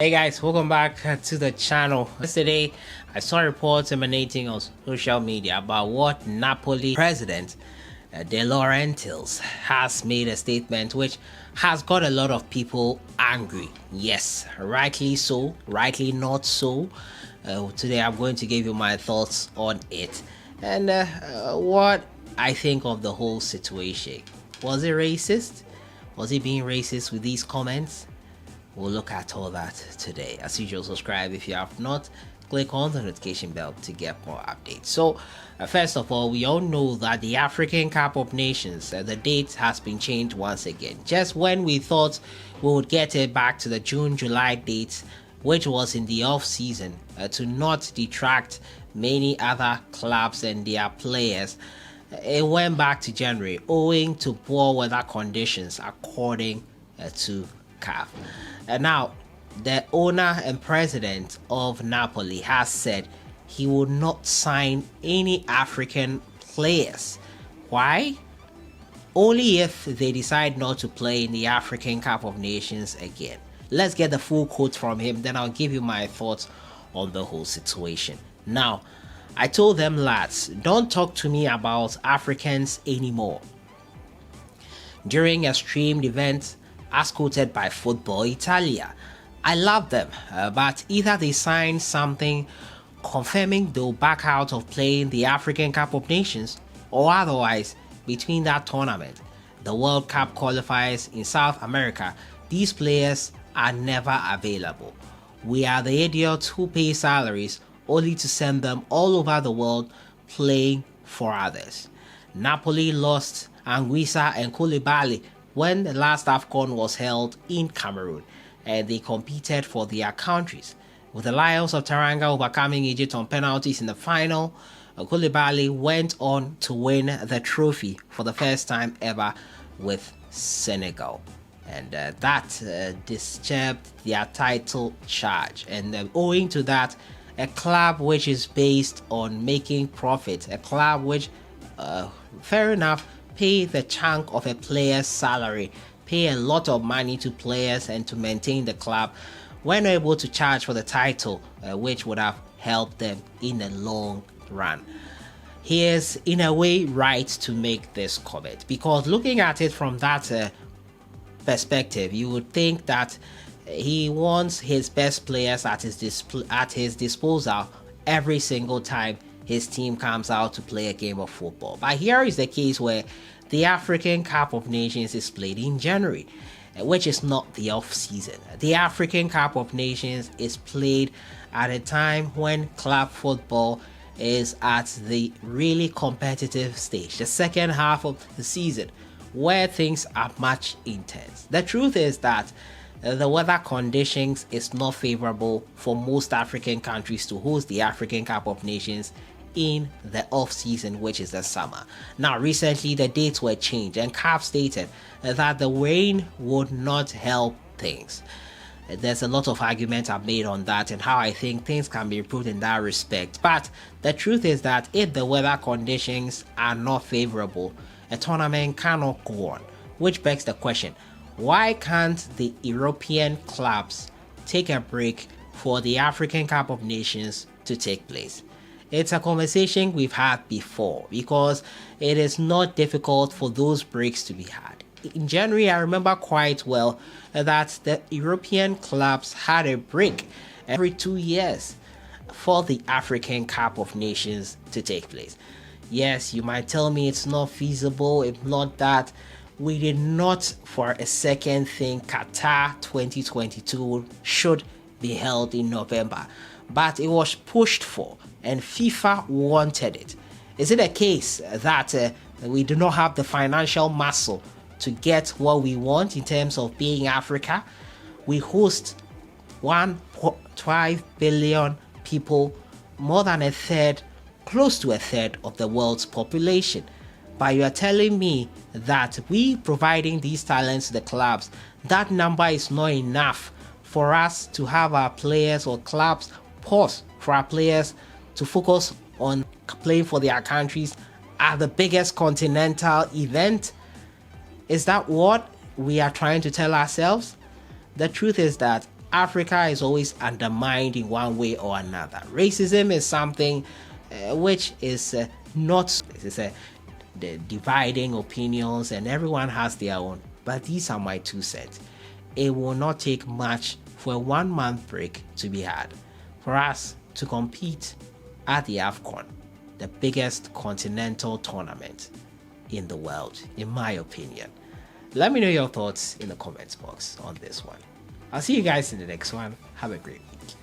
Hey guys, welcome back to the channel. Yesterday, I saw reports emanating on social media about what Napoli president De Laurentiis has made a statement which has got a lot of people angry. Yes, rightly so, rightly not so. Today I'm going to give you my thoughts on it and what I think of the whole situation. Was it racist? Was he being racist with these comments? We'll look at all that today. As usual, subscribe if you have not. Click on the notification bell to get more updates. So, first of all, we all know that the African Cup of Nations, the date has been changed once again. Just when we thought we would get it back to the June-July date, which was in the off-season, to not detract many other clubs and their players, it went back to January, owing to poor weather conditions, according to CAF. And now, the owner and president of Napoli has said he will not sign any African players. Why? Only if they decide not to play in the African Cup of Nations again. Let's get the full quote from him, then I'll give you my thoughts on the whole situation. Now, I told them, lads, don't talk to me about Africans anymore. During a streamed event as quoted by Football Italia, I love them, but either they sign something confirming they'll back out of playing the African Cup of Nations, or otherwise, between that tournament, the World Cup qualifiers in South America, these players are never available. We are the idiots who pay salaries only to send them all over the world playing for others. Napoli lost Anguissa and Koulibaly when the last AFCON was held in Cameroon, and they competed for their countries. With the Lions of Teranga overcoming Egypt on penalties in the final, Koulibaly went on to win the trophy for the first time ever with Senegal. And that disturbed their title charge. And owing to that, a club which is based on making profit, a club which, fair enough, pay the chunk of a player's salary, pay a lot of money to players and to maintain the club, when able to charge for the title, which would have helped them in the long run. He is in a way right to make this comment, because looking at it from that perspective, you would think that he wants his best players at his disposal every single time his team comes out to play a game of football. But here is the case where the African Cup of Nations is played in January, which is not the off-season. The African Cup of Nations is played at a time when club football is at the really competitive stage, the second half of the season, where things are much intense. The truth is that the weather conditions is not favorable for most African countries to host the African Cup of Nations in the off-season, which is the summer. Now, recently the dates were changed, and CAF stated that the rain would not help things. There's a lot of arguments I've made on that and how I think things can be improved in that respect. But the truth is that if the weather conditions are not favorable, a tournament cannot go on. Which begs the question, why can't the European clubs take a break for the African Cup of Nations to take place? It's a conversation we've had before, because it is not difficult for those breaks to be had. In January, I remember quite well that the European clubs had a break every 2 years for the African Cup of Nations to take place. Yes, you might tell me it's not feasible, it's not that. We did not for a second think Qatar 2022 should be held in November, but it was pushed for and FIFA wanted it. Is it a case that we do not have the financial muscle to get what we want in terms of being Africa? We host 1.5 billion people, more than a third, close to a third of the world's population. But you are telling me that we providing these talents to the clubs, that number is not enough for us to have our players or clubs pause for our players to focus on playing for their countries at the biggest continental event? Is that what we are trying to tell ourselves? The truth is that Africa is always undermined in one way or another. Racism is something which is not, it's the dividing opinions, and everyone has their own. But these are my 2 cents. It will not take much for a 1-month break to be had for us to compete at the AFCON, the biggest continental tournament in the world, in my opinion. Let me know your thoughts in the comments box on this one. I'll see you guys in the next one. Have a great week.